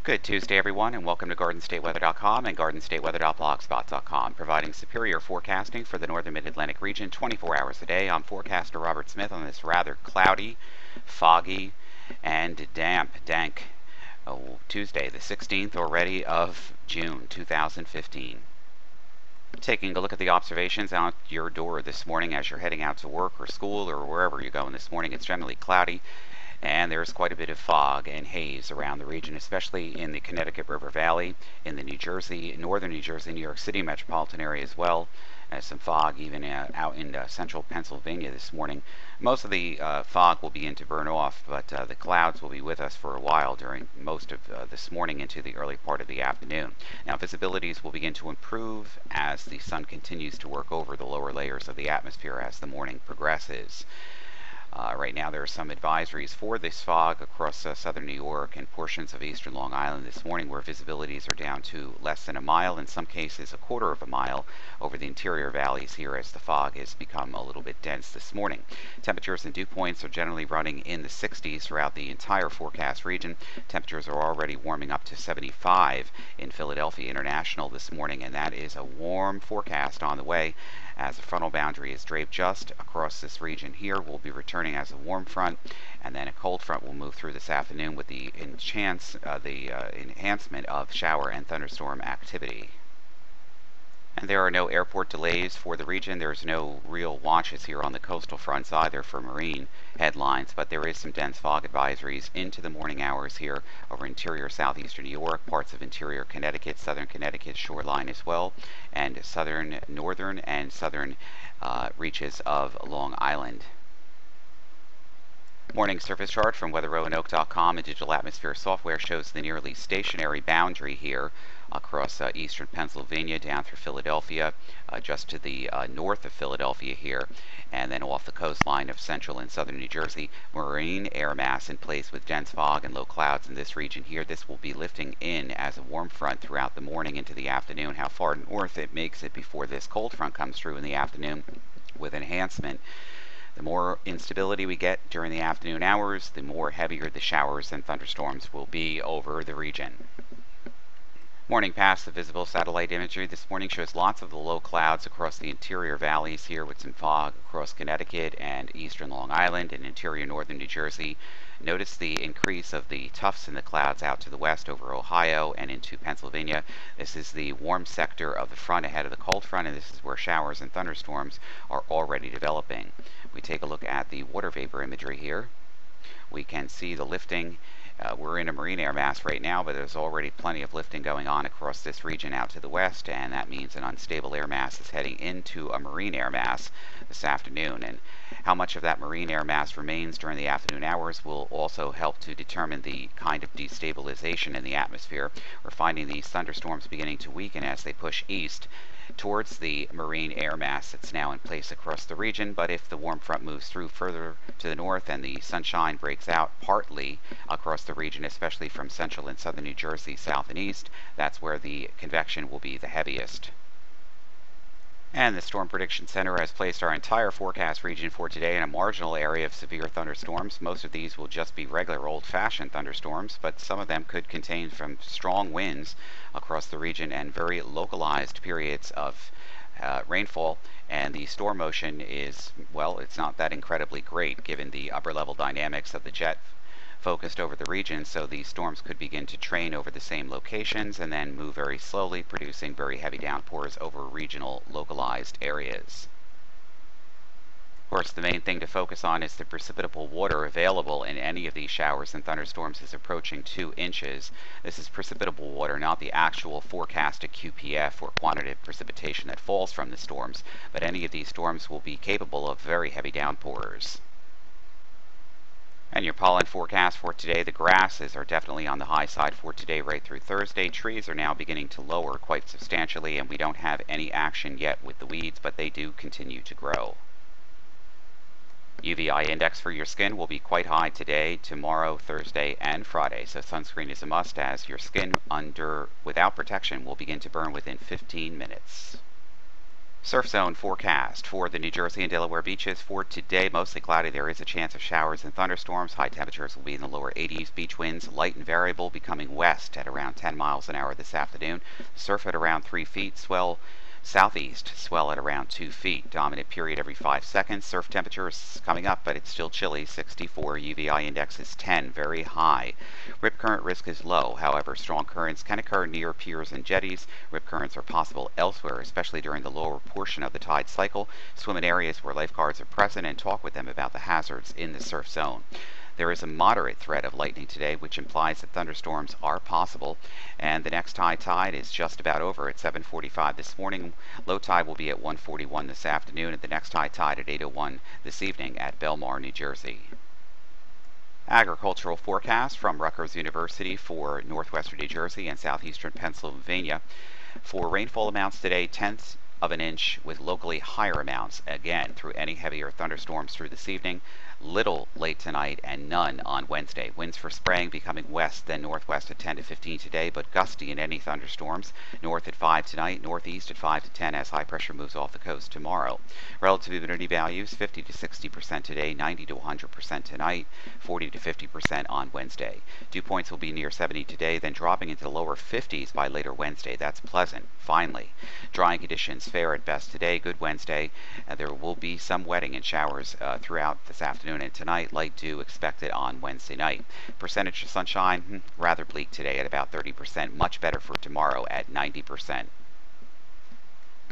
Good Tuesday, everyone, and welcome to GardenStateWeather.com and GardenStateWeather.blogspot.com, providing superior forecasting for the northern mid-Atlantic region 24 hours a day. I'm forecaster Robert Smith on this rather cloudy, foggy, and dank Tuesday, the 16th already of June 2015. Taking a look at the observations out your door this morning as you're heading out to work or school or wherever you're going this morning. It's generally cloudy, and there's quite a bit of fog and haze around the region, especially in the Connecticut River Valley, in the northern New Jersey, New York City metropolitan area as well. Some fog even out in central Pennsylvania this morning. Most of the fog will begin to burn off, but the clouds will be with us for a while during most of this morning into the early part of the afternoon. Now, visibilities will begin to improve as the sun continues to work over the lower layers of the atmosphere as the morning progresses. Right now there are some advisories for this fog across southern New York and portions of eastern Long Island this morning, where visibilities are down to less than a mile, in some cases a quarter of a mile over the interior valleys here as the fog has become a little bit dense this morning. Temperatures and dew points are generally running in the 60s throughout the entire forecast region. Temperatures are already warming up to 75 in Philadelphia International this morning, and that is a warm forecast on the way as a frontal boundary is draped just across this region here. We'll be returning as a warm front, and then a cold front will move through this afternoon with the enhancement of shower and thunderstorm activity. And there are no airport delays for the region. There's no real watches here on the coastal fronts either for marine headlines, but there is some dense fog advisories into the morning hours here over interior southeastern New York, parts of interior Connecticut, southern Connecticut shoreline as well, and southern, northern, and southern reaches of Long Island. Morning surface chart from WeatherRoanoke.com and Digital Atmosphere Software shows the nearly stationary boundary here across eastern Pennsylvania down through Philadelphia, just to the north of Philadelphia here, and then off the coastline of central and southern New Jersey. Marine air mass in place with dense fog and low clouds in this region here. This will be lifting in as a warm front throughout the morning into the afternoon. How far north it makes it before this cold front comes through in the afternoon with enhancement. The more instability we get during the afternoon hours, the more heavier the showers and thunderstorms will be over the region. Morning pass, the visible satellite imagery this morning shows lots of the low clouds across the interior valleys here with some fog across Connecticut and eastern Long Island and interior northern New Jersey. Notice the increase of the tufts in the clouds out to the west over Ohio and into Pennsylvania. This is the warm sector of the front ahead of the cold front, and this is where showers and thunderstorms are already developing. We take a look at the water vapor imagery here. We can see the lifting. We're in a marine air mass right now, but there's already plenty of lifting going on across this region out to the west, and that means an unstable air mass is heading into a marine air mass this afternoon. And how much of that marine air mass remains during the afternoon hours will also help to determine the kind of destabilization in the atmosphere. We're finding these thunderstorms beginning to weaken as they push east towards the marine air mass that's now in place across the region. But if the warm front moves through further to the north and the sunshine breaks out partly across the region, especially from central and southern New Jersey, south and east, that's where the convection will be the heaviest. And the Storm Prediction Center has placed our entire forecast region for today in a marginal area of severe thunderstorms. Most of these will just be regular old-fashioned thunderstorms, but some of them could contain from strong winds across the region and very localized periods of rainfall. And the storm motion is, well, it's not that incredibly great given the upper level dynamics of the jet focused over the region, so these storms could begin to train over the same locations and then move very slowly, producing very heavy downpours over regional localized areas. Of course, the main thing to focus on is the precipitable water available in any of these showers and thunderstorms is approaching 2 inches. This is precipitable water, not the actual forecasted QPF or quantitative precipitation that falls from the storms, but any of these storms will be capable of very heavy downpours. And your pollen forecast for today, the grasses are definitely on the high side for today right through Thursday. Trees are now beginning to lower quite substantially, and we don't have any action yet with the weeds, but they do continue to grow. UVI index for your skin will be quite high today, tomorrow, Thursday, and Friday, so sunscreen is a must as your skin without protection will begin to burn within 15 minutes. Surf zone forecast for the New Jersey and Delaware beaches for today. Mostly cloudy. There is a chance of showers and thunderstorms. High temperatures will be in the lower 80s. Beach winds light and variable, becoming west at around 10 miles an hour this afternoon. Surf at around 3 feet. Swell southeast, swell at around 2 feet. Dominant period every 5 seconds. Surf temperatures coming up, but it's still chilly. 64. UVI index is 10, very high. Rip current risk is low. However, strong currents can occur near piers and jetties. Rip currents are possible elsewhere, especially during the lower portion of the tide cycle. Swim in areas where lifeguards are present and talk with them about the hazards in the surf zone. There is a moderate threat of lightning today, which implies that thunderstorms are possible, and the next high tide is just about over at 7:45 this morning. Low tide will be at 1:41 this afternoon, and the next high tide at 8:01 this evening at Belmar, New Jersey. Agricultural forecast from Rutgers University for northwestern New Jersey and southeastern Pennsylvania. For rainfall amounts today, 1/10 of an inch with locally higher amounts, again through any heavier thunderstorms through this evening. Little late tonight and none on Wednesday. Winds for spraying becoming west then northwest at 10 to 15 today, but gusty in any thunderstorms. North at 5 tonight, northeast at 5 to 10 as high pressure moves off the coast tomorrow. Relative humidity values 50 to 60% today, 90 to 100% tonight, 40 to 50% on Wednesday. Dew points will be near 70 today, then dropping into the lower 50s by later Wednesday. That's pleasant, finally. Drying conditions fair at best today, good Wednesday, and there will be some wetting and showers throughout this afternoon and tonight. Light dew expected on Wednesday night. Percentage of sunshine, rather bleak today at about 30%, much better for tomorrow at 90%.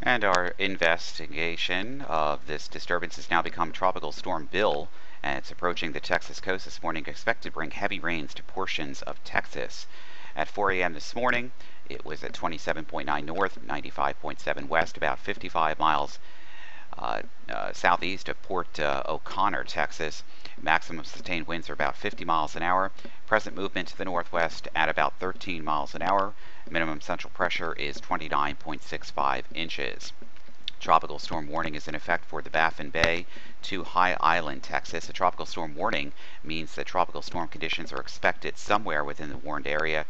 And our investigation of this disturbance has now become Tropical Storm Bill, and it's approaching the Texas coast this morning, expected to bring heavy rains to portions of Texas. At 4 a.m. this morning, it was at 27.9 north, 95.7 west, about 55 miles southeast of Port O'Connor, Texas. Maximum sustained winds are about 50 miles an hour. Present movement to the northwest at about 13 miles an hour. Minimum central pressure is 29.65 inches. Tropical storm warning is in effect for the Baffin Bay to High Island, Texas. A tropical storm warning means that tropical storm conditions are expected somewhere within the warned area.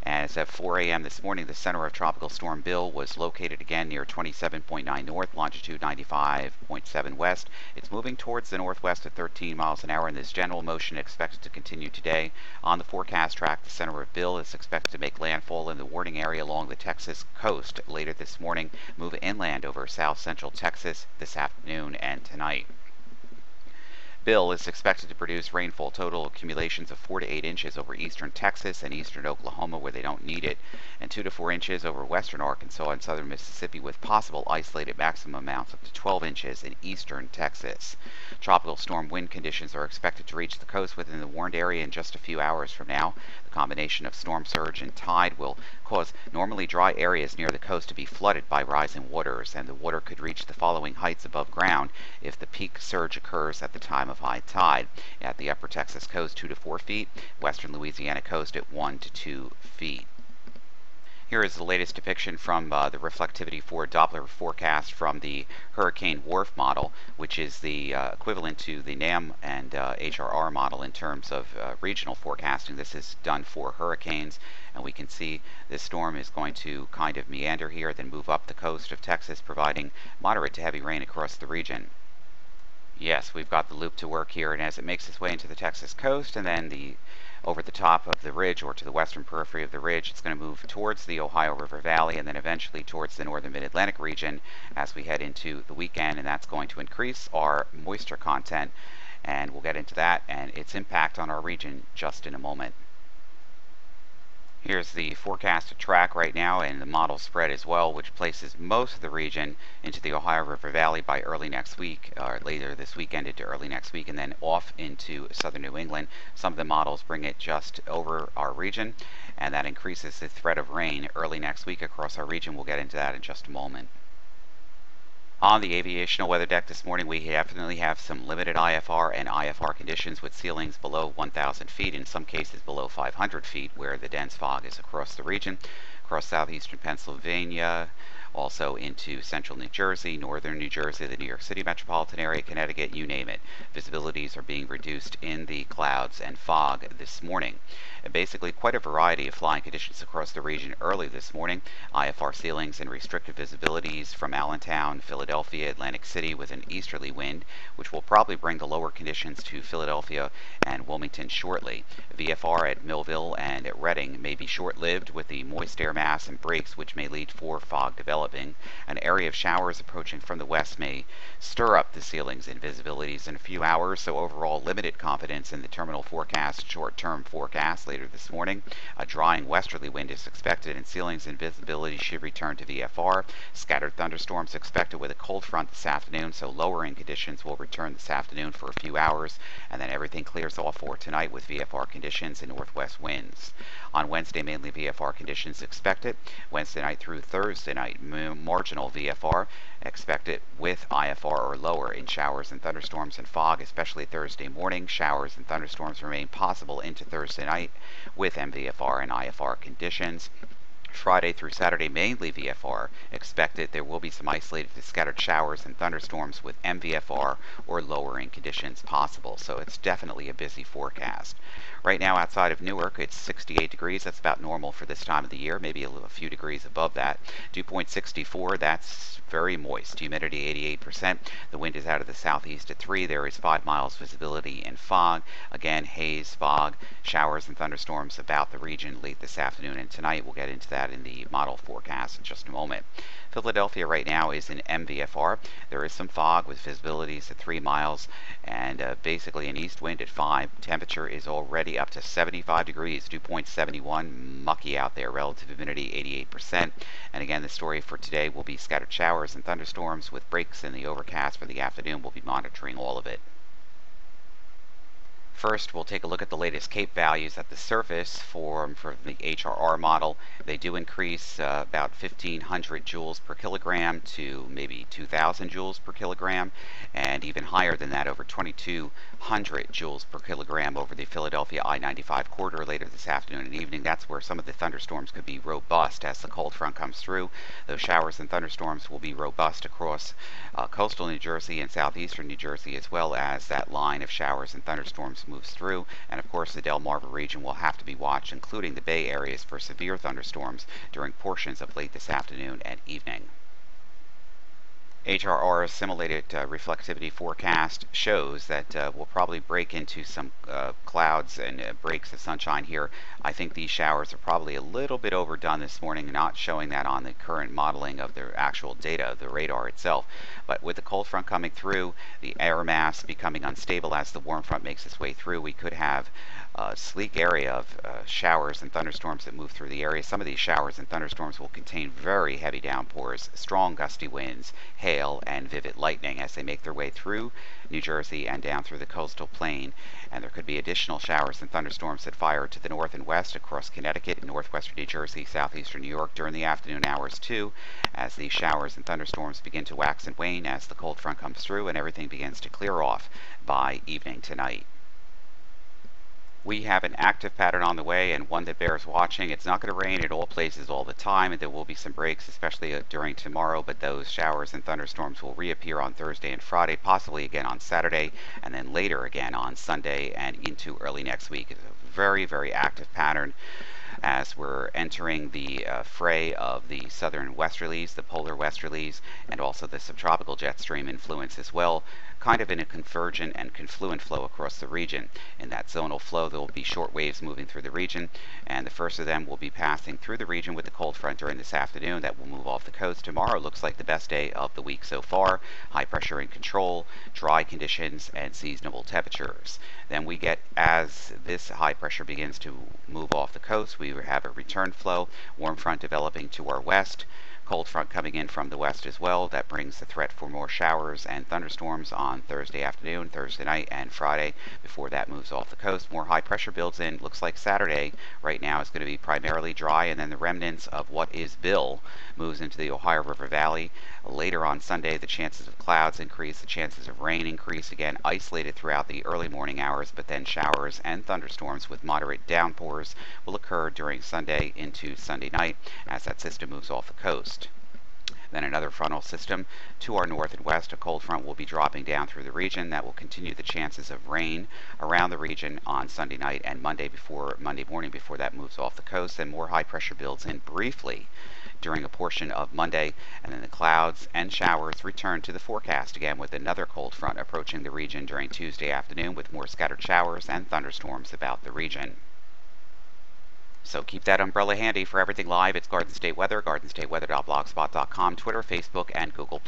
As at 4 a.m. this morning, the center of Tropical Storm Bill was located again near 27.9 north, longitude 95.7 west. It's moving towards the northwest at 13 miles an hour, and this general motion expected to continue today. On the forecast track, the center of Bill is expected to make landfall in the warning area along the Texas coast later this morning, move inland over south central Texas this afternoon and tonight. Bill is expected to produce rainfall total accumulations of 4 to 8 inches over eastern Texas and eastern Oklahoma where they don't need it, and 2 to 4 inches over western Arkansas and southern Mississippi, with possible isolated maximum amounts up to 12 inches in eastern Texas. Tropical storm wind conditions are expected to reach the coast within the warned area in just a few hours from now. The combination of storm surge and tide will cause normally dry areas near the coast to be flooded by rising waters, and the water could reach the following heights above ground if the peak surge occurs at the time of high tide. At the upper Texas coast, 2 to 4 feet, western Louisiana coast at 1 to 2 feet. Here is the latest depiction from the reflectivity for Doppler forecast from the Hurricane WRF model, which is the equivalent to the NAM and HRR model in terms of regional forecasting. This is done for hurricanes, and we can see this storm is going to kind of meander here, then move up the coast of Texas, providing moderate to heavy rain across the region. Yes, we've got the loop to work here, and as it makes its way into the Texas coast and then over the top of the ridge or to the western periphery of the ridge, it's going to move towards the Ohio River Valley and then eventually towards the northern mid-Atlantic region as we head into the weekend, and that's going to increase our moisture content, and we'll get into that and its impact on our region just in a moment. Here's the forecasted track right now and the model spread as well, which places most of the region into the Ohio River Valley by early next week, or later this weekend into early next week, and then off into southern New England. Some of the models bring it just over our region, and that increases the threat of rain early next week across our region. We'll get into that in just a moment. On the aviational weather deck this morning, we definitely have some limited IFR and IFR conditions with ceilings below 1,000 feet, in some cases below 500 feet, where the dense fog is across the region, across southeastern Pennsylvania, also into central New Jersey, northern New Jersey, the New York City metropolitan area, Connecticut, you name it. Visibilities are being reduced in the clouds and fog this morning. And basically quite a variety of flying conditions across the region early this morning. IFR ceilings and restricted visibilities from Allentown, Philadelphia, Atlantic City with an easterly wind, which will probably bring the lower conditions to Philadelphia and Wilmington shortly. VFR at Millville and at Reading may be short-lived with the moist air mass and breaks, which may lead for fog developing. An area of showers approaching from the west may stir up the ceilings and visibilities in a few hours, so overall limited confidence in the terminal forecast, short-term forecast later this morning. A drying westerly wind is expected and ceilings and visibility should return to VFR. Scattered thunderstorms expected with a cold front this afternoon, so lowering conditions will return this afternoon for a few hours, and then everything clears off for tonight with VFR conditions and northwest winds. On Wednesday, mainly VFR conditions expected. Wednesday night through Thursday night, marginal VFR expected with IFR or lower in showers and thunderstorms and fog, especially Thursday morning. Showers and thunderstorms remain possible into Thursday night with MVFR and IFR conditions. Friday through Saturday, mainly VFR expected. There will be some isolated to scattered showers and thunderstorms with MVFR or lowering conditions possible. So it's definitely a busy forecast. Right now outside of Newark, it's 68 degrees. That's about normal for this time of the year, maybe a few degrees above that. Dew point 64, that's very moist. Humidity 88%. The wind is out of the southeast at 3. There is 5 miles visibility in fog. Again, haze, fog, showers and thunderstorms about the region late this afternoon and tonight. We'll get into that in the model forecast in just a moment. Philadelphia right now is in MVFR. There is some fog with visibilities at 3 miles and basically an east wind at 5. Temperature is already up to 75 degrees, dew point 71, mucky out there, relative humidity 88%. And again, the story for today will be scattered showers and thunderstorms with breaks in the overcast for the afternoon. We'll be monitoring all of it. First, we'll take a look at the latest CAPE values at the surface for the HRR model. They do increase about 1,500 joules per kilogram to maybe 2,000 joules per kilogram, and even higher than that, over 2,200 joules per kilogram over the Philadelphia I-95 corridor later this afternoon and evening. That's where some of the thunderstorms could be robust as the cold front comes through. Those showers and thunderstorms will be robust across coastal New Jersey and southeastern New Jersey, as well as that line of showers and thunderstorms moves through. And of course, the Delmarva region will have to be watched, including the Bay areas, for severe thunderstorms during portions of late this afternoon and evening. HRR simulated reflectivity forecast shows that we'll probably break into some clouds and breaks of sunshine here. I think these showers are probably a little bit overdone this morning, not showing that on the current modeling of the actual data, the radar itself. But with the cold front coming through, the air mass becoming unstable as the warm front makes its way through, we could have a sleek area of showers and thunderstorms that move through the area. Some of these showers and thunderstorms will contain very heavy downpours, strong gusty winds, hail, and vivid lightning as they make their way through New Jersey and down through the coastal plain. And there could be additional showers and thunderstorms that fire to the north and west across Connecticut and northwestern New Jersey, southeastern New York during the afternoon hours too, as these showers and thunderstorms begin to wax and wane as the cold front comes through and everything begins to clear off by evening tonight. We have an active pattern on the way and one that bears watching. It's not going to rain at all places all the time, and there will be some breaks, especially during tomorrow, but those showers and thunderstorms will reappear on Thursday and Friday, possibly again on Saturday, and then later again on Sunday and into early next week. It's a very, very active pattern as we're entering the fray of the southern westerlies, the polar westerlies, and also the subtropical jet stream influence as well, kind of in a convergent and confluent flow across the region. In that zonal flow, there will be short waves moving through the region, and the first of them will be passing through the region with the cold front during this afternoon. That will move off the coast. Tomorrow looks like the best day of the week so far. High pressure in control, dry conditions, and seasonable temperatures. Then we get, as this high pressure begins to move off the coast, we have a return flow, warm front developing to our west, cold front coming in from the west as well. That brings the threat for more showers and thunderstorms on Thursday afternoon, Thursday night, and Friday before that moves off the coast. More high pressure builds in. Looks like Saturday right now is going to be primarily dry, and then the remnants of what is Bill moves into the Ohio River Valley. Later on Sunday, the chances of clouds increase, the chances of rain increase, again isolated throughout the early morning hours, but then showers and thunderstorms with moderate downpours will occur during Sunday into Sunday night as that system moves off the coast. Then another frontal system to our north and west. A cold front will be dropping down through the region. That will continue the chances of rain around the region on Sunday night and Monday morning before that moves off the coast. Then more high pressure builds in briefly during a portion of Monday, and then the clouds and showers return to the forecast again with another cold front approaching the region during Tuesday afternoon with more scattered showers and thunderstorms about the region. So keep that umbrella handy for everything live. It's Garden State Weather, gardenstateweather.blogspot.com, Twitter, Facebook, and Google+.